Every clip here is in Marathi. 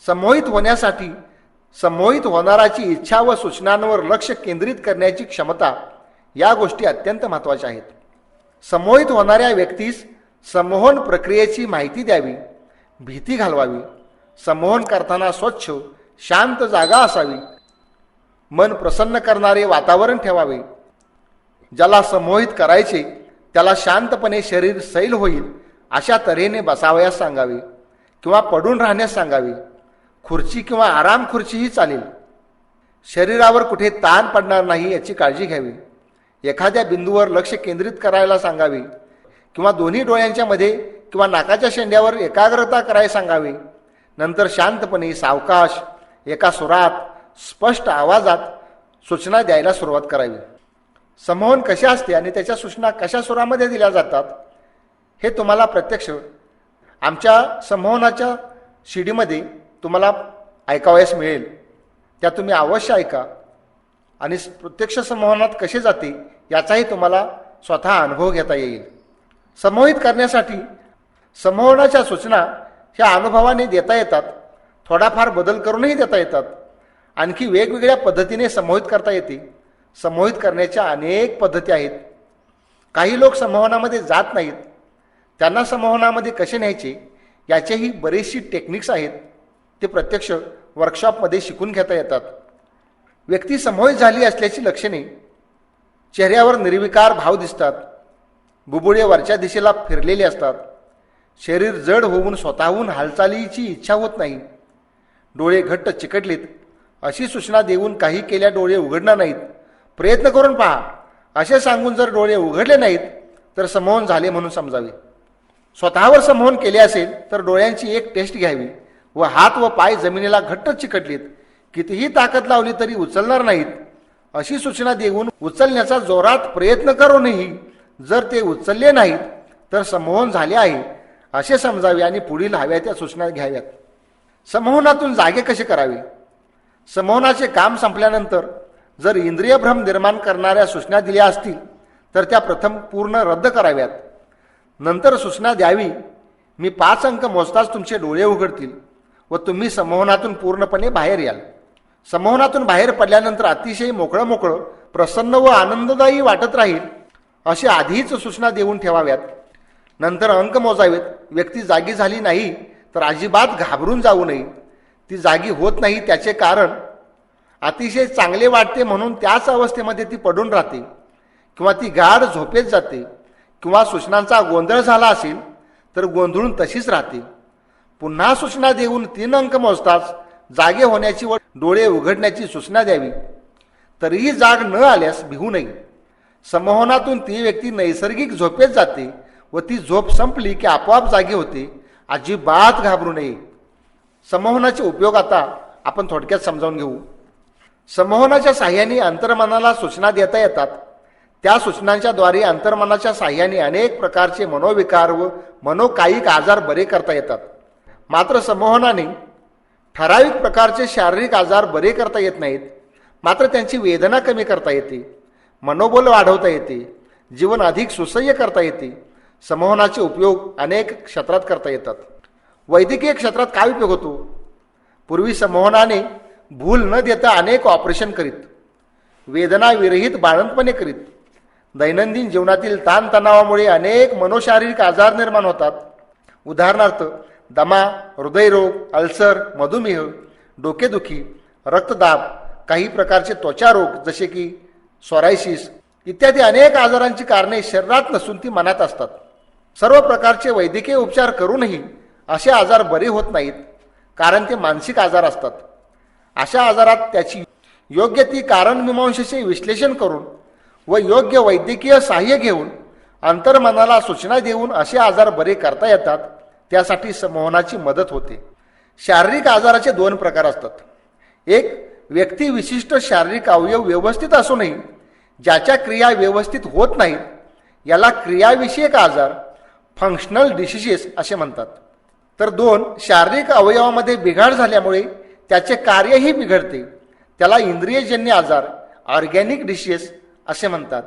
संमोहित होण्यासाठी संमोहित होणाराची इच्छा व सूचनांवर लक्ष केंद्रित करण्याची क्षमता या गोष्टी अत्यंत महत्त्वाच्या आहेत. संमोहित होणाऱ्या व्यक्तीस संमोहन प्रक्रियेची माहिती द्यावी, भीती घालवावी. संमोहन करताना स्वच्छ शांत जागा असावी. मन प्रसन्न करणारे वातावरण ठेवावे. ज्याला संमोहित करायचे त्याला शांतपणे शरीर सैल होईल अशा तऱ्हेने बसावयास सांगावे किंवा पडून राहण्यास सांगावे. खुर्ची किंवा आराम खुर्चीही चालेल. शरीरावर कुठे ताण पडणार नाही याची काळजी घ्यावी. एखाद्या बिंदूवर लक्ष केंद्रित करायला सांगावे किंवा दोन्ही डोळ्यांच्या मध्ये किंवा नाकाच्या शेंड्यावर एकाग्रता करायला सांगावे. नंतर शांतपणे सावकाश एका सुरात स्पष्ट आवाजात सूचना द्यायला सुरुवात करावी. संमोहन कसे असते आणि त्याच्या सूचना कशा सुरामध्ये दिल्या जातात हे तुम्हाला प्रत्यक्ष आमच्या संमोहनाच्या शिडीमध्ये तुम्हाला ऐकावयास मिळेल. त्या तुम्ही अवश्य ऐका आणि प्रत्यक्ष संमोहनात कसे जाते याचाही तुम्हाला स्वतः अनुभव घेता येईल. संमोहित करण्यासाठी संमोहनाच्या सूचना ह्या अनुभवाने देता येतात. थोडाफार बदल करूनही देता येतात. आणखी वेगवेगळ्या पद्धतीने संमोहित करता येते. संमोहित करण्याच्या अनेक पद्धती आहेत. काही लोक संमोहनामध्ये जात नाहीत. त्यांना संमोहनामध्ये कसे न्यायचे याचेही बरेचशी टेक्निक्स आहेत. ते प्रत्यक्ष वर्कशॉपमध्ये शिकून घेता येतात. व्यक्ती संमोहित झाली असल्याची लक्षणे चेहऱ्यावर निर्विकार भाव दिसतात. बुबुळे वरच्या दिशेला फिरलेले असतात. शरीर जड होऊन स्वतःहून हालचालीची इच्छा होत नाही. डोळे घट्ट चिकटलीत अशी सूचना देऊन काही केल्या डोळे उघडणार नाहीत. प्रयत्न करून पहा असे सांगून जर डोळे उघडले नाहीत तर संमोहन झाले म्हणून समजावे. स्वतःवर संमोहन केले असेल तर डोळ्यांची एक टेस्ट घ्यावी व हात व पाय जमिनीला घट्ट चिकटलीत कितीही ताकद लावली तरी उचलणार नाहीत अशी सूचना देऊन उचलण्याचा जोरात प्रयत्न करूनही जर ते उचलले नाहीत तर संमोहन झाले आहे असे समजावे आणि पुढील हव्या त्या सूचना घ्याव्यात. संमोहनातून जागे कसे करावे. संमोहनाचे काम संपल्यानंतर जर इंद्रियभ्रम निर्माण करणाऱ्या सूचना दिल्या असतील तर त्या प्रथम पूर्ण रद्द कराव्यात. नंतर सूचना द्यावी, मी 5 अंक मोजताच तुमचे डोळे उघडतील व तुम्ही संमोहनातून पूर्णपणे बाहेर याल. संमोहनातून बाहेर पडल्यानंतर अतिशय मोकळं प्रसन्न व आनंददायी वाटत राहील अशी आधीच सूचना देऊन ठेवाव्यात. नंतर अंक मोजावेत. व्यक्ती जागी झाली नाही तर अजिबात घाबरून जाऊ नये. ती जागी होत नाही त्याचे कारण अतिशय चांगले वाटते म्हणून त्याच अवस्थेमध्ये ती पडून राहते किंवा ती गाढ झोपेत जाते किंवा सूचनांचा गोंधळ झाला असेल तर गोंधळून तशीच राहते. पुन्हा सूचना देऊन 3 अंक मोजताच जागे होण्याची व डोळे उघडण्याची सूचना द्यावी. तरीही जाग न आल्यास भिवू नये. संमोहनातून ती व्यक्ती नैसर्गिक झोपेत जाते व ती झोप संपली की आपोआप जागी होते. अजिबात घाबरू नये. संमोहनाचे उपयोग आता आपण थोडक्यात समजावून घेऊ. संमोहनाच्या साह्याने अंतर्मनाला सूचना देता येतात. त्या सूचनांच्या द्वारे अंतर्मनाच्या साह्याने अनेक प्रकारचे मनोविकार व मनोकायिक आजार बरे करता येतात. मात्र संमोहनाने ठराविक प्रकारचे शारीरिक आजार बरे करता येत नाहीत. मात्र त्यांची वेदना कमी करता येते, मनोबल वाढवता येते, जीवन अधिक सुसह्य करता येते. संमोहनाचे उपयोग अनेक क्षेत्रात करता येतात. वैद्यकीय क्षेत्रात काय उपयोग होतो. पूर्वी संमोहनाने भूल न देता अनेक ऑपरेशन करीत, वेदना विरहित बाळंतपणे करीत. दैनंदिन जीवनातील ताणतणावामुळे अनेक मनोशारीरिक आजार निर्माण होतात. उदाहरणार्थ दमा, हृदयरोग, अल्सर, मधुमेह, डोकेदुखी, रक्तदाब, काही प्रकारचे त्वचा रोग जसे की सोरायसिस इत्यादी अनेक आजारांची कारणे शरीरात नसून ती मनात असतात. सर्व प्रकारचे वैद्यकीय उपचार करूनही असे आजार बरे होत नाहीत कारण ते मानसिक आजार असतात. अशा आजारात त्याची योग्य ती कारणमीमांसेचे विश्लेषण करून व योग्य वैद्यकीय सहाय्य घेऊन अंतर्मनाला सूचना देऊन असे आजार बरे करता येतात. त्यासाठी संमोहनाची मदत होते. शारीरिक आजाराचे 2 प्रकार असतात. एक, व्यक्ती विशिष्ट शारीरिक अवयव व्यवस्थित असूनही ज्याच्या क्रिया व्यवस्थित होत नाहीत याला क्रियाविषयक आजार फंक्शनल डिसीजेस असे म्हणतात. तर 2, शारीरिक अवयवामध्ये बिघाड झाल्यामुळे त्याचे कार्यही बिघडते त्याला इंद्रियजन्य आजार ऑर्गॅनिक डिसीजेस असे म्हणतात.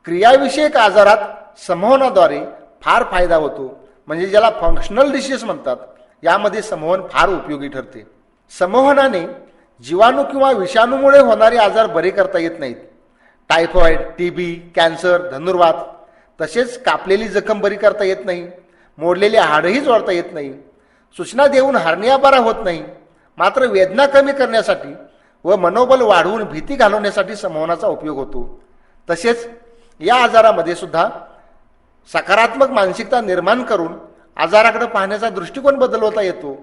क्रियाविषयक आजारात संमोहनाद्वारे फार फायदा होतो म्हणजे ज्याला फंक्शनल डिसीज म्हणतात. यामध्ये संमोहन फार उपयोगी ठरते. संमोहनाने जीवाणू किंवा विषाणूमुळे होणारे आजार बरे करता येत नाहीत. टायफॉइड, टीबी, कॅन्सर, धनुर्वात, तसेच कापलेली जखम बरी करता येत नाही. मोडलेले हाडही जोडता येत नाही. सूचना देऊन हर्निया बरा होत नाही. मात्र वेदना कमी करण्यासाठी व मनोबल वाढवून भीती घालवण्यासाठी संमोहनाचा उपयोग होतो. तसेच या आजारामध्ये सुद्धा सकारात्मक मानसिकता निर्माण करून आजाराकडे पाहण्याचा दृष्टिकोन बदलवता येतो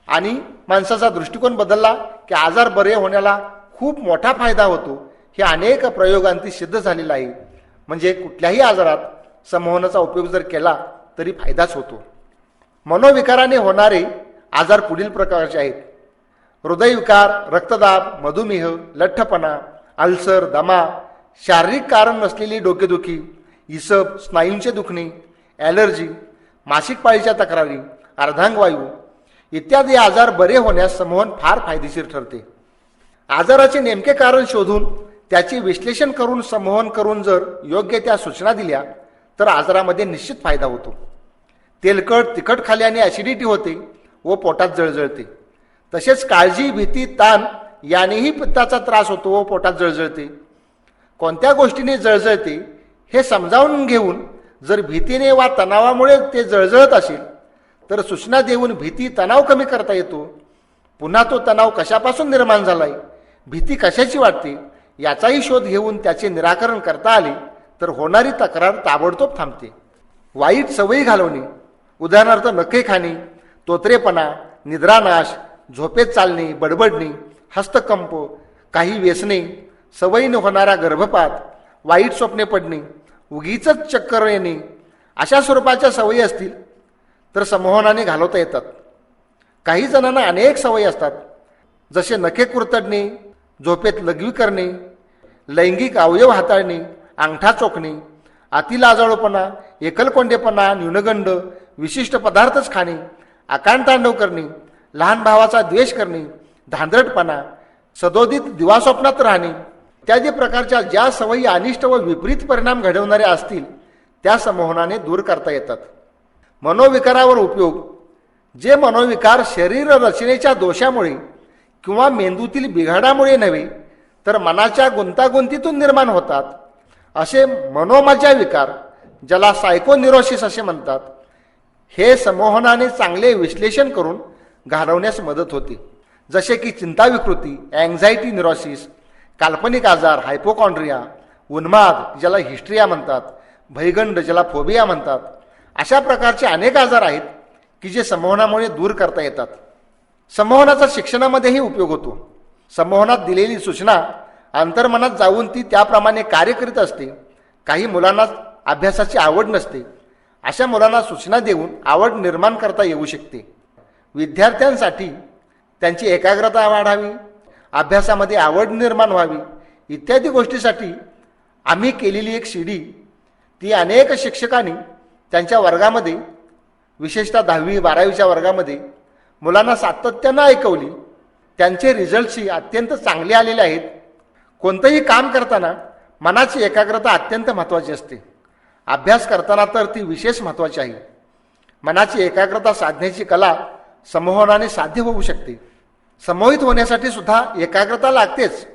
आणि माणसाचा दृष्टिकोन बदलला की आजार बरे होण्याला खूप मोठा फायदा होतो. हे अनेक प्रयोगांती सिद्ध झालेलं आहे. म्हणजे कुठल्याही आजारात संमोहनाचा उपयोग जर केला तरी फायदाच होतो. मनोविकाराने होणारे आजार पुढील प्रकारचे आहेत: हृदयविकार, रक्तदाब, मधुमेह, लठ्ठपणा, अल्सर, दमा, शारीरिक कारण नसलेली डोकेदुखी, इसब, स्नायूंचे दुखणे, ॲलर्जी, मासिक पाळीच्या तक्रारी, अर्धांगवायू इत्यादी आजार बरे होण्यास संमोहन फार फायदेशीर ठरते. आजाराचे नेमके कारण शोधून त्याचे विश्लेषण करून संमोहन करून जर योग्य त्या सूचना दिल्या तर आजारामध्ये निश्चित फायदा होतो. तेलकट तिखट खाल्ल्याने ॲसिडिटी होते व पोटात जळजळते. तसेच काळजी, भीती, ताण यानेही पित्ताचा त्रास होतो व पोटात जळजळते. कोणत्या गोष्टीने जळजळते हे समजावून घेऊन जर भीतीने वा तणावामुळे ते जळजळत असेल तर सूचना देऊन भीती, तणाव कमी करता येतो. पुन्हा तो तणाव कशापासून निर्माण झालाय, भीती कशाची वाटते याचाही शोध घेऊन त्याचे निराकरण करता आले तर होणारी तक्रार ताबडतोब थांबते. वाईट सवयी घालवणे, उदाहरणार्थ नखे खाणे, तोतरेपणा, निद्रानाश, झोपेत चालणे, बडबडणे, हस्तकंप, काही व्यसने, सवयीने होणारा गर्भपात, वाईट स्वप्ने पडणे, उगीच चक्कर येणे अशा स्वरूपाच्या सवयी असतील तर संमोहनाने घालवता येतात. काही जणांना अनेक सवयी असतात, जसे नखे कुरतडणे, झोपेत लघवी करणे, लैंगिक अवयव हाताळणे, अंगठा चोखणे, अतिलाजाळूपणा, एकलकोंडेपणा, न्यूनगंड, विशिष्ट पदार्थच खाणे, आकांडतांडव करणे, लहान भावाचा द्वेष करणे, धांदरटपणा, सदोदित दिवास्वप्नात राहणे इत्यादी प्रकारच्या ज्या सवयी अनिष्ट व विपरीत परिणाम घडवणाऱ्या असतील त्या संमोहनाने दूर करता येतात. मनोविकारावर उपयोग: जे मनोविकार शरीर रचनेच्या दोषामुळे किंवा मेंदूतील बिघाडामुळे नव्हे तर मनाच्या गुंतागुंतीतून निर्माण होतात असे मनोमज्जा विकार, ज्याला सायकोन्युरोसिस असे म्हणतात, हे संमोहनाने चांगले विश्लेषण करून घालवण्यास मदत होते. जसे की चिंताविकृती, अँझायटी न्यूरोसिस, काल्पनिक आजार, हायपोकॉन्ड्रिया, उन्माद ज्याला हिस्ट्रिया म्हणतात, भयगंड ज्याला फोबिया म्हणतात, अशा प्रकारचे अनेक आजार आहेत की जे संमोहनामुळे दूर करता येतात. संमोहनाचा शिक्षणामध्येही उपयोग होतो. संमोहनात दिलेली सूचना अंतर्मनात जाऊन ती त्याप्रमाणे कार्य करीत असते. काही मुलांना अभ्यासाची आवड नसते, अशा मुलांना सूचना देऊन आवड निर्माण करता येऊ शकते. विद्यार्थ्यांसाठी त्यांची एकाग्रता वाढावी, अभ्यासामध्ये आवड निर्माण व्हावी इत्यादी गोष्टीसाठी आम्ही केलेली एक सीडी ती अनेक शिक्षकांनी त्यांच्या वर्गामध्ये, विशेषतः 10वी 12वीच्या वर्गामध्ये मुलांना सातत्यानं ऐकवली. त्यांचे रिझल्टही अत्यंत चांगले आलेले आहेत. कोणतंही काम करताना मनाची एकाग्रता अत्यंत महत्त्वाची असते. अभ्यास करताना तर ती विशेष महत्त्वाची आहे. मनाची एकाग्रता साधण्याची कला संमोहनाने साध्य होऊ शकते. संमोहित होण्यासाठी सुद्धा एकाग्रता लागतेच,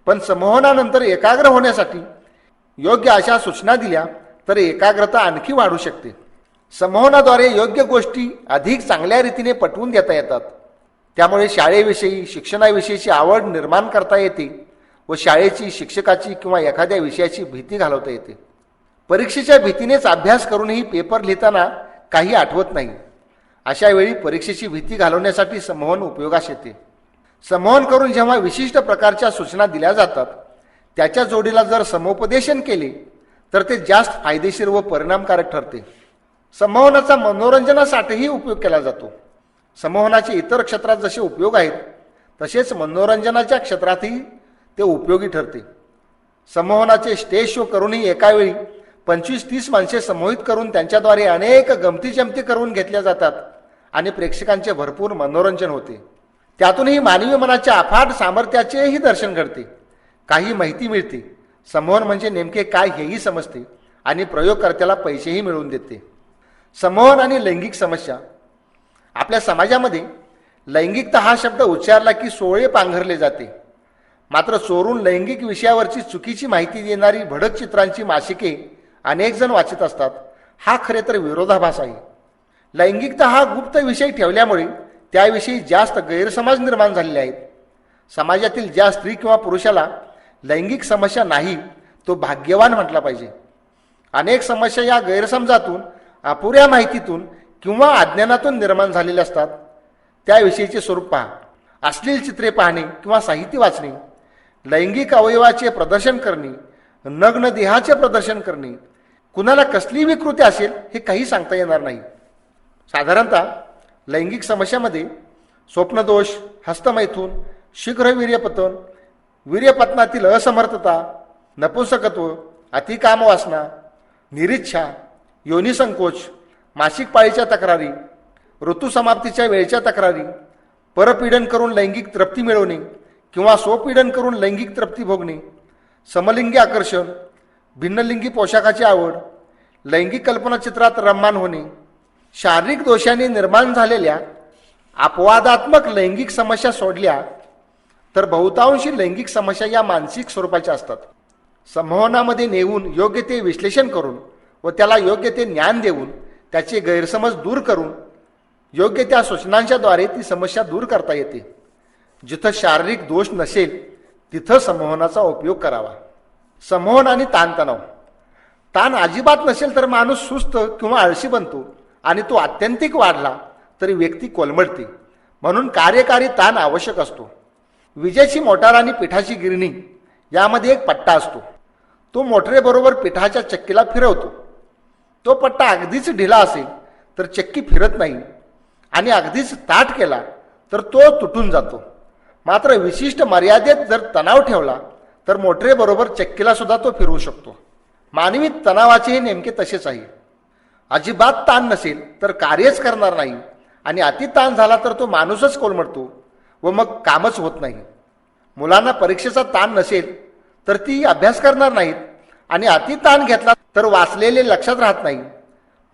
पण संमोहनानंतर एकाग्र होण्यासाठी योग्य अशा सूचना दिल्या तर एकाग्रता आणखी वाढू शकते. संमोहनाद्वारे योग्य गोष्टी अधिक चांगल्या रीतीने पटवून देता येतात. त्यामुळे शाळेविषयी, शिक्षणाविषयीची आवड निर्माण करता येते व शाळेची, शिक्षकाची किंवा एखाद्या विषयाची भीती घालवता येते. परीक्षेच्या भीतीनेच अभ्यास करूनही पेपर लिहिताना काही आठवत नाही. अशा वेळी परीक्षेची भीती घालवण्यासाठी संमोहन उपयोगास येते. संमोहन करून जेव्हा विशिष्ट प्रकारच्या सूचना दिल्या जातात त्याच्या जोडीला जर समुपदेशन केले तर ते जास्त फायदेशीर व परिणामकारक ठरते. संमोहनाचा मनोरंजनासाठीही उपयोग केला जातो. संमोहनाचे इतर क्षेत्रात जसे उपयोग आहेत तसेच मनोरंजनाच्या क्षेत्रातही ते उपयोगी ठरते. संमोहनाचे स्टेज शो करूनही एका वेळी 25-30 माणसे संमोहित करून त्यांच्याद्वारे अनेक गमतीजमती करून घेतल्या जातात आणि प्रेक्षकांचे भरपूर मनोरंजन होते. त्यातूनही मानवी मनाच्या अफाट सामर्थ्याचेही दर्शन घडते. काही माहिती मिळते. संमोहन म्हणजे नेमके काय हेही समजते आणि प्रयोगकर्त्याला पैसेही मिळवून देते. संमोहन आणि लैंगिक समस्या. आपल्या समाजामध्ये लैंगिकता हा शब्द उच्चारला की सोळे पांघरले जाते. मात्र चोरून लैंगिक विषयावरची चुकीची माहिती देणारी भडक चित्रांची मासिके अनेक जण वाचत असतात. हा खरे तर विरोधाभास आहे. लैंगिकता हा गुप्त विषय ठेवल्यामुळे त्याविषयी जास्त गैरसमज निर्माण झालेले आहेत. समाजातील ज्या स्त्री किंवा पुरुषाला लैंगिक समस्या नाही तो भाग्यवान म्हटला पाहिजे. अनेक समस्या या गैरसमजातून, अपुऱ्या माहितीतून किंवा अज्ञानातून निर्माण झालेल्या असतात. त्याविषयीचे स्वरूप पहा. अश्लील चित्रे पाहणे किंवा साहित्य वाचणे, लैंगिक अवयवाचे प्रदर्शन करणे, नग्न देहाचे प्रदर्शन करणे, कुणाला कसली विकृती असेल हे काही सांगता येणार नाही. साधारणतः लैंगिक समस्यामध्ये स्वप्नदोष, हस्तमैथून, शीघ्र वीर्यपतन, वीर्यपतनातील असमर्थता, नपुंसकत्व, अतिकामवासना, निरीच्छा, योनिसंकोच, मासिक पाळीच्या तक्रारी, ऋतुसमाप्तीच्या वेळेच्या तक्रारी, परपीडन करून लैंगिक तृप्ती मिळवणे किंवा स्वपीडन करून लैंगिक तृप्ती भोगणे, समलिंगी आकर्षण, भिन्नलिंगी पोशाखाची आवड, लैंगिक कल्पनाचित्रात रममाण होणे, शारीरिक दोषाने निर्माण झालेल्या अपवादात्मक लैंगिक समस्या सोडल्या तर बहुतांशी लैंगिक समस्या या मानसिक स्वरूपाच्या असतात. संमोहनामध्ये नेऊन योग्य ते विश्लेषण करून व त्याला योग्य ते ज्ञान देऊन त्याचे गैरसमज दूर करून योग्य त्या सूचनांच्याद्वारे ती समस्या दूर करता येते. जिथं शारीरिक दोष नसेल तिथं संमोहनाचा उपयोग करावा. संमोहन आणि ताणतणाव. ताण अजिबात नसेल तर माणूस सुस्त किंवा आळशी बनतो आणि तो आत्यंतिक वाढला तरी व्यक्ती कोलमडते. म्हणून कार्यकारी ताण आवश्यक असतो. विजेची मोटार आणि पिठाची गिरणी यामध्ये एक पट्टा असतो. तो मोटरेबरोबर पिठाच्या चक्कीला फिरवतो. तो पट्टा अगदीच ढिला असेल तर चक्की फिरत नाही आणि अगदीच ताठ केला तर तो तुटून जातो. मात्र विशिष्ट मर्यादेत जर तणाव ठेवला तर मोटरेबरोबर चक्कीला सुद्धा तो फिरवू शकतो. मानवी तणावाचे हे नेमके तसेच आहे. अजिबात ताण नसेल तर कार्यच करणार नाही आणि अति ताण झाला तर तो माणूसच कोलमडतो व मग कामच होत नाही. मुलांना परीक्षेचा ताण नसेल तर ती अभ्यास करणार नाहीत आणि अति ताण घेतला तर वाचलेले लक्षात राहत नाही.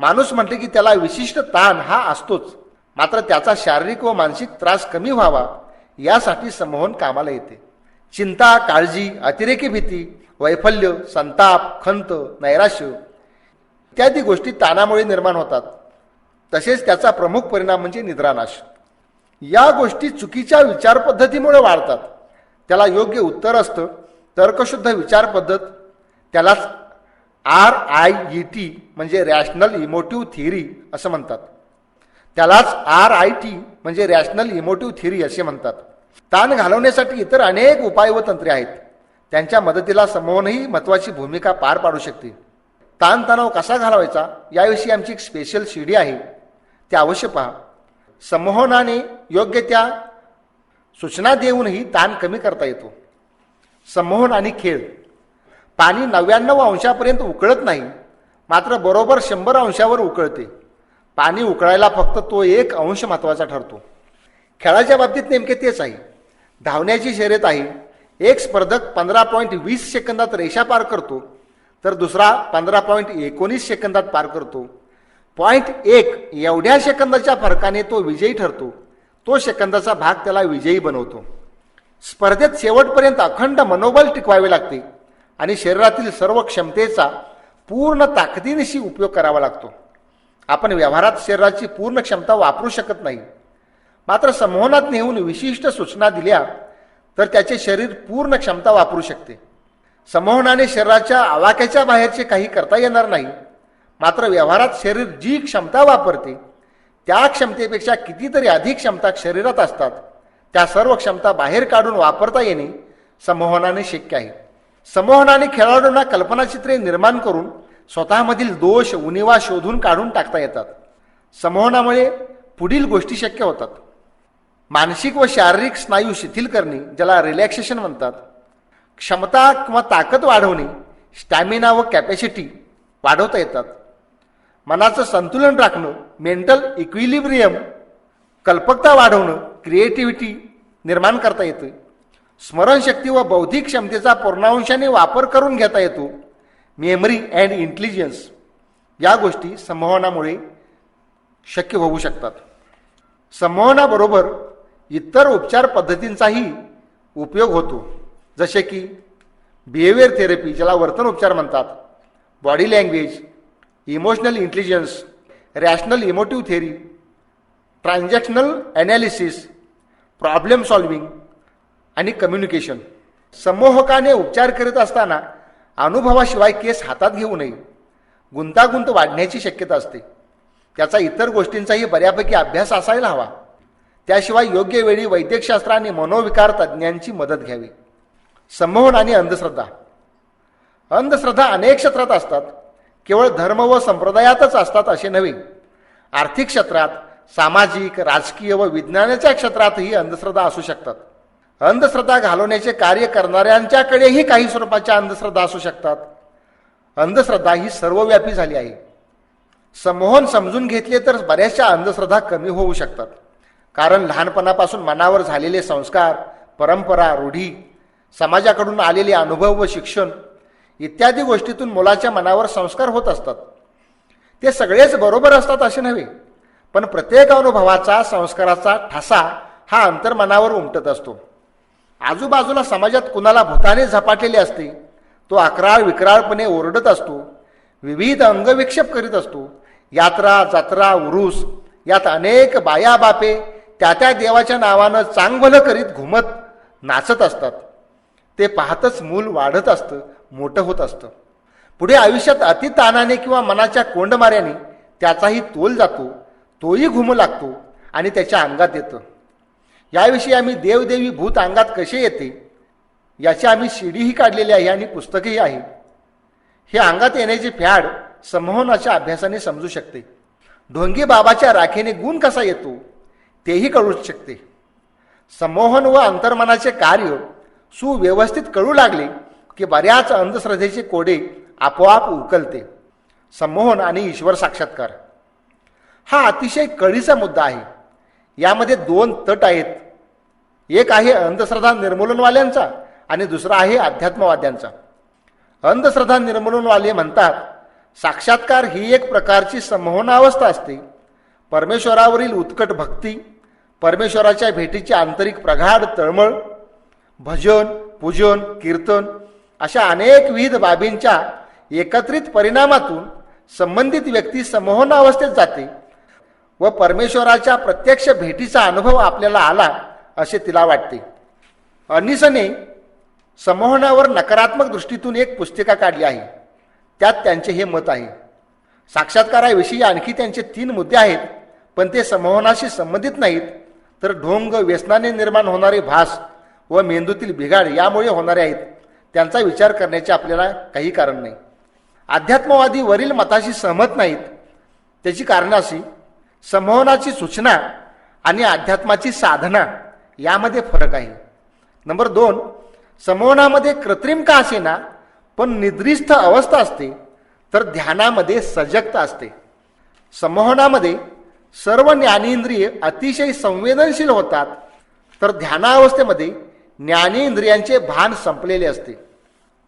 माणूस म्हटले की त्याला विशिष्ट ताण हा असतोच. मात्र त्याचा शारीरिक व मानसिक त्रास कमी व्हावा यासाठी संमोहन कामाला येते. चिंता, काळजी, अतिरेकी भीती, वैफल्य, संताप, खंत, नैराश्य इत्यादी गोष्टी ताणामुळे निर्माण होतात. तसेच त्याचा प्रमुख परिणाम म्हणजे निद्रानाश. या गोष्टी चुकीच्या विचार पद्धतीमुळे वाढतात. त्याला योग्य उत्तर असतं तर्कशुद्ध विचार पद्धत. त्यालाच RIET म्हणजे रॅशनल इमोटिव्ह थिअरी असं म्हणतात. त्यालाच RIT म्हणजे रॅशनल इमोटिव्ह थिअरी असे म्हणतात. ताण घालवण्यासाठी इतर अनेक उपाय व तंत्रे आहेत. त्यांच्या मदतीला संमोहनही महत्त्वाची भूमिका पार पाडू शकते. ताणतणाव कसा घालवायचा याविषयी आमची एक स्पेशल CD आहे, ते अवश्य पहा. संमोहनाने योग्य त्या सूचना देऊनही ताण कमी करता येतो. संमोहन आणि खेळ. पाणी 99 अंशापर्यंत उकळत नाही, मात्र बरोबर 100 अंशावर उकळते. पाणी उकळायला फक्त तो 1 अंश महत्त्वाचा ठरतो. खेळाच्या बाबतीत नेमके तेच आहे. धावण्याची शर्यत आहे. एक स्पर्धक 15.20 सेकंदात रेषा पार करतो तर दुसरा 15.19 सेकंदात पार करतो. 0.1 एवढ्या सेकंदाच्या फरकाने तो विजयी ठरतो. तो सेकंदाचा भाग त्याला विजयी बनवतो. स्पर्धेत शेवटपर्यंत अखंड मनोबल टिकवावे लागते आणि शरीरातील सर्व क्षमतेचा पूर्ण ताकदीनिशी उपयोग करावा लागतो. आपण व्यवहारात शरीराची पूर्ण क्षमता वापरू शकत नाही. मात्र संमोहनात नेऊन विशिष्ट सूचना दिल्या तर त्याचे शरीर पूर्ण क्षमता वापरू शकते. संमोहनाने शरीराच्या आवाक्याच्या बाहेरचे काही करता येणार नाही. मात्र व्यवहारात शरीर जी क्षमता वापरते त्या क्षमतेपेक्षा कितीतरी अधिक क्षमता शरीरात असतात. त्या सर्व क्षमता बाहेर काढून वापरता येणे संमोहनाने शक्य आहे. संमोहनाने खेळाडूंना कल्पनाचित्रे निर्माण करून स्वतःमधील दोष, उणिवा शोधून काढून टाकता येतात. संमोहनामुळे पुढील गोष्टी शक्य होतात. मानसिक व शारीरिक स्नायू शिथिल करणे, ज्याला रिलॅक्सेशन म्हणतात. क्षमता किंवा ताकद वाढवणे, स्टॅमिना व कॅपॅसिटी वाढवता येतात. मनाचं संतुलन राखणं, मेंटल इक्विलिब्रियम, कल्पकता वाढवणं, क्रिएटिव्हिटी निर्माण करता येते. स्मरणशक्ती व बौद्धिक क्षमतेचा पूर्णांशाने वापर करून घेता येतो. मेमरी अँड इंटेलिजन्स या गोष्टी संमोहनामुळे शक्य होऊ शकतात. संमोहनाबरोबर इतर उपचार पद्धतींचाही उपयोग होतो, जसे की बिहेवियर थेरपी, ज्याला वर्तन उपचार म्हणतात, body language, emotional intelligence, rational emotive theory, transactional analysis, problem solving आणि कम्युनिकेशन. संमोहकाने उपचार करीत असताना अनुभवाशिवाय केस हातात घेऊ नये. गुंतागुंत वाढण्याची शक्यता असते. त्याचा इतर गोष्टींचाही बऱ्यापैकी अभ्यास असायला हवा. त्याशिवाय योग्य वेळी वैद्यकशास्त्र आणि मनोविकार तज्ज्ञांची मदत घ्यावी. संमोहन आणि अंधश्रद्धा. अंधश्रद्धा अनेक क्षेत्रात असतात. केवळ धर्म व संप्रदायातच असतात असे नव्हे. आर्थिक क्षेत्रात, सामाजिक, राजकीय व विज्ञानाच्या क्षेत्रातही अंधश्रद्धा असू शकतात. अंधश्रद्धा घालवण्याचे कार्य करणाऱ्यांच्याकडेही काही स्वरूपाच्या अंधश्रद्धा असू शकतात. अंधश्रद्धा ही सर्वव्यापी झाली आहे. संमोहन समजून घेतले तर बऱ्याचशा अंधश्रद्धा कमी होऊ शकतात. कारण लहानपणापासून मनावर झालेले संस्कार, परंपरा, रूढी, समाजाकडून आलेले अनुभव व शिक्षण इत्यादी गोष्टीतून मुलाच्या मनावर संस्कार होत असतात. ते सगळेच बरोबर असतात असे नव्हे, पण प्रत्येक अनुभवाचा, संस्काराचा ठसा हा अंतर्मनावर उमटत असतो. आजूबाजूला समाजात कुणाला भूताने झपाटलेले असते, तो अकराळ विक्राळपणे ओरडत असतो, विविध अंगविक्षेप करीत असतो. यात्रा, जत्रा, उरूस यात अनेक बाया बापे त्या देवाच्या नावानं चांगभलं करीत घुमत नाचत असतात. ते पाहतच मूल वाढत असतं, मोठं होत असतं. पुढे आयुष्यात अतिताणाने किंवा मनाच्या कोंडमाऱ्याने त्याचाही तोल जातो, तोही घुमू लागतो आणि त्याच्या अंगात येतं. याविषयी आम्ही देवदेवी भूत अंगात कसे येते याची आम्ही सीडीही काढलेली आहे आणि पुस्तकही आहे. हे अंगात येण्याची फॅड संमोहनाच्या अभ्यासाने समजू शकते. ढोंगी बाबाच्या राखेने गुण कसा येतो तेही कळू शकते. संमोहन व अंतर्मनाचे कार्य सुव्यवस्थित कळू लागले की बऱ्याच अंधश्रद्धेचे कोडे आपोआप उकलते. संमोहन आणि ईश्वर साक्षात्कार हा अतिशय कळीचा मुद्दा आहे. यामध्ये दोन तट आहेत. एक आहे अंधश्रद्धा निर्मूलनवाल्यांचा आणि दुसरा आहे अध्यात्मवाद्यांचा. अंधश्रद्धा निर्मूलनवाले म्हणतात साक्षात्कार ही एक प्रकारची संमोहनावस्था असते. परमेश्वरावरील उत्कट भक्ती, परमेश्वराच्या भेटीची आंतरिक प्रगाढ तळमळ, भजन, पूजन, कीर्तन अशा अनेक विविध बाबींच्या एकत्रित परिणामातून संबंधित व्यक्ती संमोहनावस्थेत जाते व परमेश्वराच्या प्रत्यक्ष भेटीचा अनुभव आपल्याला आला असे तिला वाटते. अनिसने संमोहनावर नकारात्मक दृष्टीतून एक पुस्तिका काढली आहे. त्यात त्यांचे हे मत आहे. साक्षात्काराविषयी आणखी त्यांचे 3 मुद्दे आहेत, पण ते संमोहनाशी संबंधित नाहीत, तर ढोंग, व्यसनाने निर्माण होणारे भास व मेंदूतील बिघाड यामुळे होणारे आहेत. त्यांचा विचार करण्याचे आपल्याला काही कारण नाही. अध्यात्मवादी वरील मताशी सहमत नाहीत. त्याची कारणं अशी: संमोहनाची सूचना आणि अध्यात्माची साधना यामध्ये फरक आहे. नंबर 2, संमोहनामध्ये कृत्रिम का असेना पण निद्रिस्थ अवस्था असते, तर ध्यानामध्ये सजगता असते. संमोहनामध्ये सर्व ज्ञानेंद्रिय अतिशय संवेदनशील होतात, तर ध्यानावस्थेमध्ये ज्ञानेंद्रियांचे भान संपलेले असते.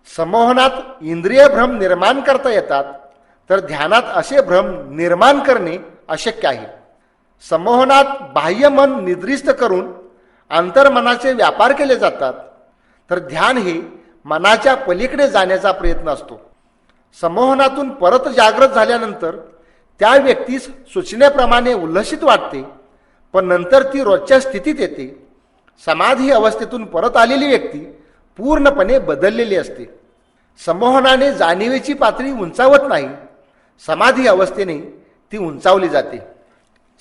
संमोहनात इंद्रिय भ्रम निर्माण करता येतात, तर ध्यानात असे भ्रम निर्माण करणे अशक्य आहे. संमोहनात बाह्य मन निद्रिस्त करून अंतर्मनाचे व्यापार केले जातात, तर ध्यान हे मनाच्या पलीकडे जाण्याचा प्रयत्न असतो. संमोहनातून परत जागृत झाल्यानंतर त्या व्यक्तीस सूचनेप्रमाणे उल्हसित वाटते, पण नंतर ती रोजच्या स्थितीत येते. समाधी अवस्थेतून परत आलेली व्यक्ती पूर्णपणे बदललेली असते. संमोहनाने जाणीवेची पातळी उंचावत नाही, समाधी अवस्थेने ती उंचावली जाते.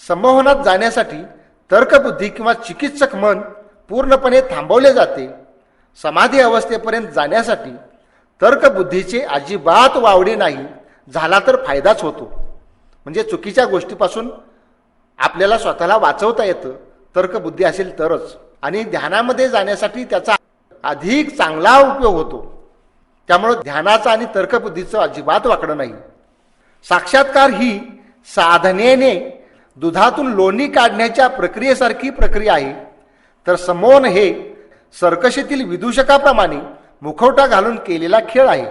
संमोहनात जाण्यासाठी तर्कबुद्धी किंवा चिकित्सक मन पूर्णपणे थांबवले जाते. समाधी अवस्थेपर्यंत जाण्यासाठी तर्कबुद्धीचे अजिबात वावडे नाही, झाला तर फायदाच होतो. म्हणजे चुकीच्या गोष्टीपासून आपल्याला स्वतःला वाचवता येतं, तर्कबुद्धी असेल तरच. आणि ध्यानामध्ये जाण्यासाठी त्याचा अधिक चांगला उपयोग होतो. त्यामुळे ध्यानाचा आणि तर्कबुद्धीचं अजिबात वाकडं नाही. साक्षात्कार ही साधनेने दुधातून लोणी काढण्याच्या प्रक्रियेसारखी प्रक्रिया आहे, तर संमोहन हे सर्कशीतील विदूषकाप्रमाणे मुखवटा घालून केलेला खेळ आहे.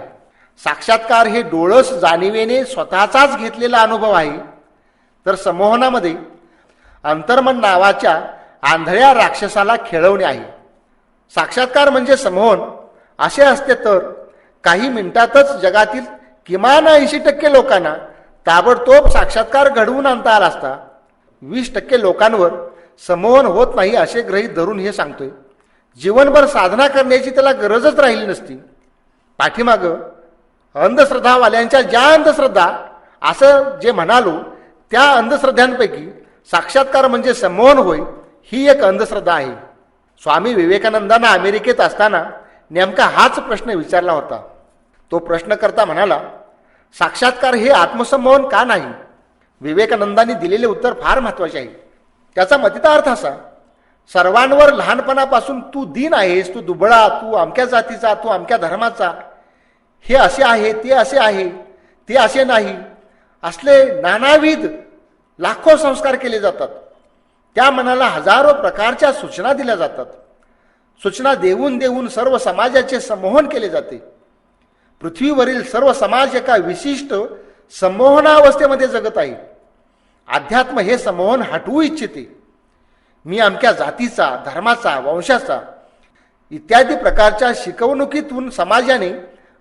साक्षात्कार हे डोळस जाणीवेने स्वतःचाच घेतलेला अनुभव आहे, तर संमोहनामध्ये अंतर्मन नावाच्या आंधळ्या राक्षसाला खेळवणे आहे. साक्षात्कार म्हणजे समोहन असे असते तर काही मिनिटातच जगातील किमान 80% लोकांना ताबडतोब साक्षात्कार घडवून आणता आला असता. 20% लोकांवर समोहन होत नाही असे गृहीत धरून हे सांगतोय. जीवनभर साधना करण्याची त्याला गरजच राहिली नसती. पाठीमागं अंधश्रद्धावाल्यांच्या ज्या अंधश्रद्धा असं जे म्हणालो त्या अंधश्रद्धांपैकी साक्षात्कार म्हणजे समोहन होय ही एक अंधश्रद्धा आहे. स्वामी विवेकानंदांना अमेरिकेत असताना नेमका हाच प्रश्न विचारला होता. तो प्रश्नकर्ता म्हणाला, साक्षात्कार हे आत्मसंमोहन का नाही? विवेकानंदांनी दिलेले उत्तर फार महत्वाचे आहे. त्याचा मतितार्थ असा, सर्वांवर लहानपणापासून तू दीन आहेस, तू दुबळा, तू अमक्या जातीचा, तू अमक्या धर्माचा, हे असे आहे, ते असे आहे, ते असे नाही, असले नानाविध लाखो संस्कार केले जातात. त्या मनाला हजारो प्रकारच्या सूचना दिल्या जातात. सूचना देऊन देऊन सर्व समाजाचे संमोहन केले जाते. पृथ्वीवरील सर्व समाज एका विशिष्ट संमोहनावस्थेमध्ये जगत आहे. अध्यात्म हे संमोहन हटवू इच्छिते. मी अमक्या जातीचा, धर्माचा, वंशाचा इत्यादी प्रकारच्या शिकवणुकीतून समाजाने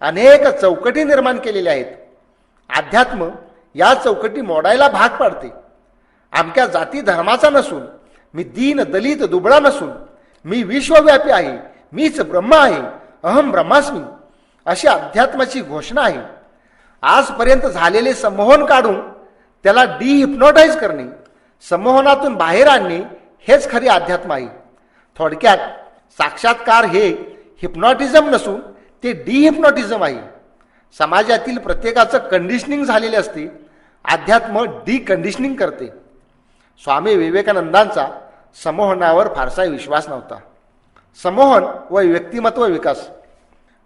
अनेक चौकटी निर्माण केलेल्या आहेत. अध्यात्म या चौकटी मोडायला भाग पाडते. अमक्या जाती धर्माचा नसून, मी दीन दलित दुबळा नसून, मी विश्वव्यापी आहे, मीच ब्रह्म आहे, अहम ब्रह्मास्मी, अशी अध्यात्माची घोषणा आहे. आजपर्यंत झालेले संमोहन काढून त्याला डिहिप्नोटाईज करणे, संमोहनातून बाहेर आणणे हेच खरे अध्यात्म आहे. थोडक्यात साक्षात्कार हे हिप्नॉटिझम नसून ते डिहिप्नॉटिझम आहे. समाजातील प्रत्येकाचं कंडिशनिंग झालेले असते. अध्यात्म डिकंडिशनिंग करते. स्वामी विवेकानंदांचा संमोहनावर फारसा विश्वास नव्हता. संमोहन व व्यक्तिमत्व विकास.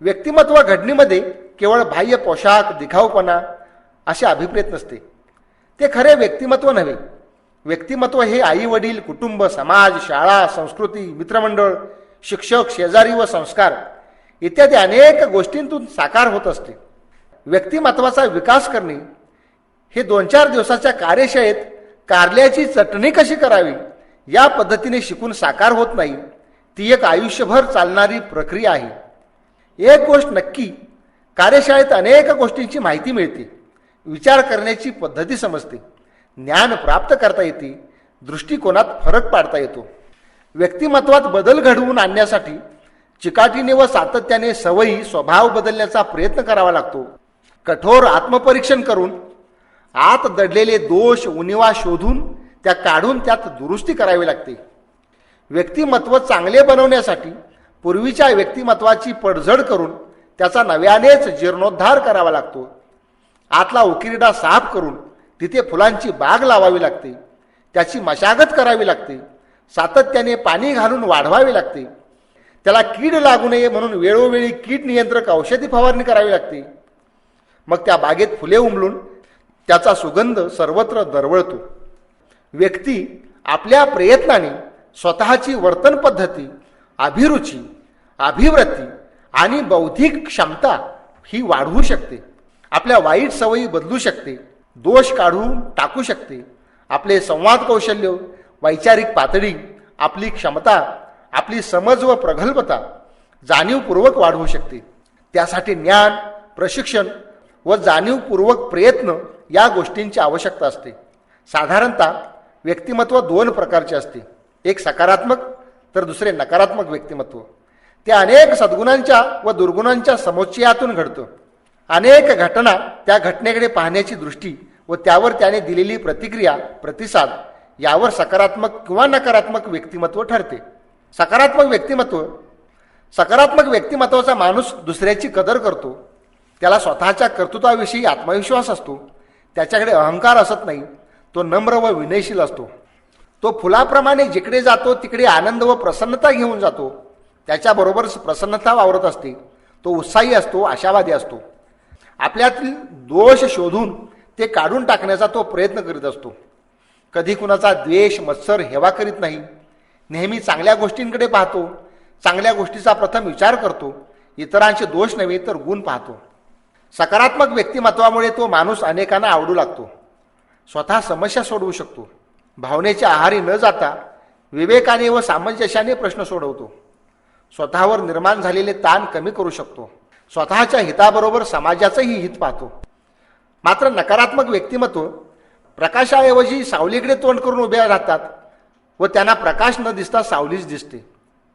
व्यक्तिमत्व घडणीमध्ये केवळ बाह्य पोशाख, दिखाऊपणा असे अभिप्रेत नसते. ते खरे व्यक्तिमत्व नव्हे. व्यक्तिमत्व हे आई वडील, कुटुंब, समाज, शाळा, संस्कृती, मित्रमंडळ, शिक्षक, शेजारी व संस्कार इत्यादी अनेक गोष्टींतून साकार होत असते. व्यक्तिमत्वाचा विकास करणे हे 2-4 दिवसाच्या कार्यशाळेत कारल्याची चटणी कशी करावी या पद्धतीने शिकून साकार होत नाही. ती एक आयुष्यभर चालणारी प्रक्रिया आहे. एक गोष्ट नक्की, कार्यशाळेत अनेक गोष्टींची माहिती मिळते, विचार करण्याची पद्धती समजते, ज्ञान प्राप्त करता येते, दृष्टिकोनात फरक पाडता येतो. व्यक्तिमत्वात बदल घडवून आणण्यासाठी चिकाटीने व सातत्याने सवयी, स्वभाव बदलण्याचा प्रयत्न करावा लागतो. कठोर आत्मपरीक्षण करून आत दडलेले दोष, उणिवा शोधून त्या काढून त्यात दुरुस्ती करावी लागते. व्यक्तिमत्व चांगले बनवण्यासाठी पूर्वीच्या व्यक्तिमत्वाची पडझड करून त्याचा नव्यानेच जीर्णोद्धार करावा लागतो. आतला उकिरडा साफ करून तिथे फुलांची बाग लावावी लागते. त्याची मशागत करावी लागते. सातत्याने पाणी घालून वाढवावे लागते. त्याला कीड लागू नये म्हणून वेळोवेळी कीड नियंत्रक औषधी फवारणी करावी लागते. मग त्या बागेत फुले उमलून त्याचा सुगंध सर्वत्र दरवळतो. व्यक्ती आपल्या प्रयत्नाने स्वतःची वर्तन पद्धती, अभिरुची, अभिवृत्ती आणि बौद्धिक क्षमता ही वाढवू शकते. आपल्या वाईट सवयी बदलू शकते. दोष काढून टाकू शकते. आपले संवाद कौशल्य, वैचारिक पातळी, आपली क्षमता, आपली समज व प्रगल्भता जाणीवपूर्वक वाढवू शकते. त्यासाठी ज्ञान, प्रशिक्षण व जाणीवपूर्वक प्रयत्न या गोष्टींची आवश्यकता असते. साधारणतः व्यक्तिमत्व 2 प्रकारचे असते. एक सकारात्मक तर दुसरे नकारात्मक व्यक्तिमत्व. ते अनेक सद्गुणांच्या व दुर्गुणांच्या समुच्चयातून घडतं. अनेक घटना, त्या घटनेकडे पाहण्याची दृष्टी व त्यावर त्याने दिलेली प्रतिक्रिया, प्रतिसाद यावर सकारात्मक किंवा नकारात्मक व्यक्तिमत्व ठरते. सकारात्मक व्यक्तिमत्वाचा माणूस दुसऱ्याची कदर करतो. त्याला स्वतःच्या कर्तृत्वाविषयी आत्मविश्वास असतो. त्याच्याकडे अहंकार असत नाही. तो नम्र व विनयशील असतो. तो फुलाप्रमाणे जिकडे जातो तिकडे आनंद व प्रसन्नता घेऊन जातो. त्याच्याबरोबरच प्रसन्नता वावरत असते. तो उत्साही असतो, आशावादी असतो. आपल्यातील दोष शोधून ते काढून टाकण्याचा तो प्रयत्न करीत असतो. कधी कुणाचा द्वेष, मत्सर, हेवा करीत नाही. नेहमी चांगल्या गोष्टींकडे पाहतो. चांगल्या गोष्टीचा प्रथम विचार करतो. इतरांचे दोष नव्हे तर गुण पाहतो. सकारात्मक व्यक्तिमत्वामुळे तो माणूस अनेकांना आवडू लागतो. स्वतः समस्या सोडवू शकतो. भावनेच्या आहारी न जाता विवेकाने व सामंजस्याने प्रश्न सोडवतो. स्वतःवर निर्माण झालेले ताण कमी करू शकतो. स्वतःच्या हिताबरोबर समाजाचंही हित पाहतो. मात्र नकारात्मक व्यक्तिमत्व प्रकाशाऐवजी सावलीकडे तोंड करून उभे राहतात व त्यांना प्रकाश न दिसता सावलीच दिसते.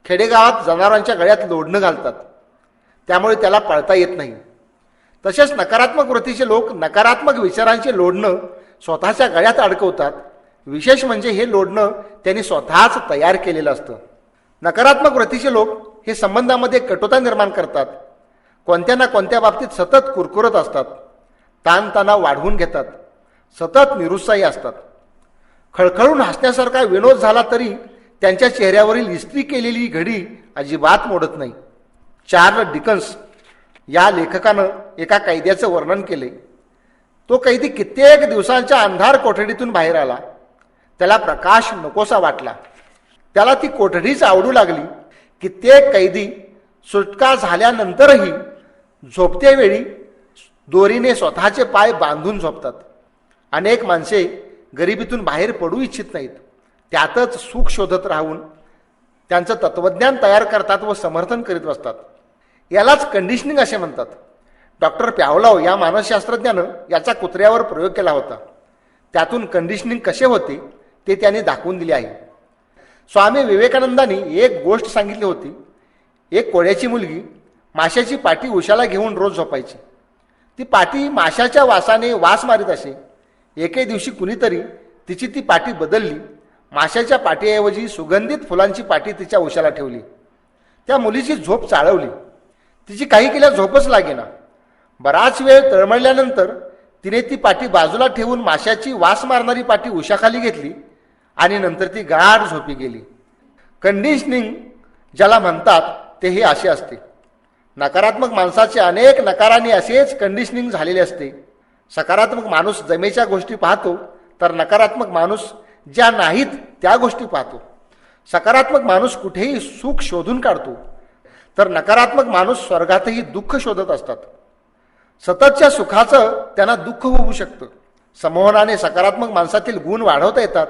खेडेगावात जनावरांच्या गळ्यात लोढणं घालतात, त्यामुळे त्याला पळता येत नाही. तसेच नकारात्मक वृत्तीचे लोक नकारात्मक विचारांचे लोढणं स्वतःच्या गळ्यात अडकवतात. विशेष म्हणजे हे लोढणं त्यांनी स्वतःच तयार केलेलं असतं. नकारात्मक वृत्तीचे लोक हे संबंधामध्ये कटुता निर्माण करतात. कोणत्या ना कोणत्या बाबतीत सतत कुरकुरत असतात. ताणतणाव वाढवून घेतात. सतत निरुत्साही असतात. खळखळून हसण्यासारखा विनोद झाला तरी त्यांच्या चेहऱ्यावरील इस्त्री केलेली घडी अजिबात मोडत नाही. चार्ल्स डिकन्स या लेखकानं एका कैद्याचं वर्णन केले. तो कैदी कित्येक दिवसांच्या अंधार कोठडीतून बाहेर आला. त्याला प्रकाश नकोसा वाटला. त्याला ती कोठडीच आवडू लागली. कित्येक कैदी सुटका झाल्यानंतरही झोपतेवेळी दोरीने स्वतःचे पाय बांधून झोपतात. अनेक माणसे गरिबीतून बाहेर पडू इच्छित नाहीत. त्यातच सुख शोधत राहून त्यांचं तत्त्वज्ञान तयार करतात व समर्थन करीत बसतात. यालाच कंडिशनिंग असे म्हणतात. डॉक्टर प्यावलाव या मानसशास्त्रज्ञानं याचा कुत्र्यावर प्रयोग केला होता. त्यातून कंडिशनिंग कसे होते ते त्यांनी दाखवून दिले आहे. स्वामी विवेकानंदांनी एक गोष्ट सांगितली होती. एक कोळ्याची मुलगी माशाची पाटी उशाला घेऊन रोज झोपायची. ती पाटी माशाच्या वासाने वास मारित असे. एके दिवशी कुणीतरी तिची ती पाटी बदलली. माशाच्या पाटीऐवजी सुगंधित फुलांची पाटी तिच्या उशाला ठेवली. त्या मुलीची झोप चाळवली. तिची काही केल्या झोपच लागेना. बराच वेळ तळमळल्यानंतर तिने ती पाटी बाजूला ठेवून माशाची वास मारणारी पाटी उशाखाली घेतली आणि नंतर ती गाढ झोपी गेली. कंडिशनिंग ज्याला म्हणतात ते हे असे असते. नकारात्मक माणसाचे अनेक नकाराने असेच कंडिशनिंग झालेले असते. सकारात्मक माणूस जमेच्या गोष्टी पाहतो, तर नकारात्मक माणूस ज्या नाहीत त्या गोष्टी पाहतो. सकारात्मक माणूस कुठेही सुख शोधून काढतो, तर नकारात्मक माणूस स्वर्गातही दुःख शोधत असतात. सततच्या सुखाचं त्यांना दुःख होऊ शकतं. संमोहनाने सकारात्मक माणसातील गुण वाढवता येतात,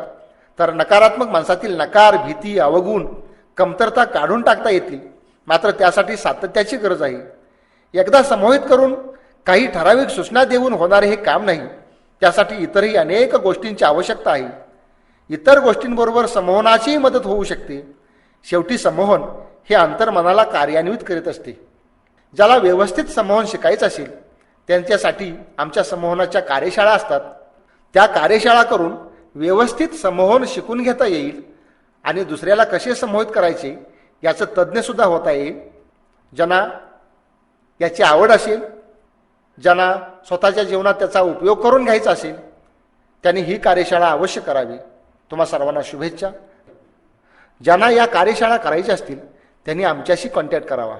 तर नकारात्मक माणसातील नकार, भीती, अवगुण, कमतरता काढून टाकता येतील. मात्र त्यासाठी सातत्याची गरज आहे. एकदा संमोहित करून काही ठराविक सूचना देऊन होणारे हे काम नाही. त्यासाठी इतरही अनेक गोष्टींची आवश्यकता आहे. इतर गोष्टींबरोबर संमोहनाचीही मदत होऊ शकते. शेवटी संमोहन हे अंतर्मनाला कार्यान्वित करीत असते. ज्याला व्यवस्थित संमोहन शिकायचं असेल त्यांच्यासाठी आमच्या संमोहनाच्या कार्यशाळा असतात. त्या कार्यशाळा करून व्यवस्थित संमोहन शिकून घेता येईल आणि दुसऱ्याला कसे संमोहित करायचे याचं तज्ज्ञसुद्धा होता येईल. ज्यांना याची आवड असेल, ज्यांना स्वतःच्या जीवनात त्याचा उपयोग करून घ्यायचा असेल, त्यांनी ही कार्यशाळा अवश्य करावी. तुम्हा सर्वांना शुभेच्छा. ज्यांना या कार्यशाळा करायच्या असतील त्यांनी आमच्याशी कॉन्टॅक्ट करावा.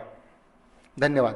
धन्यवाद.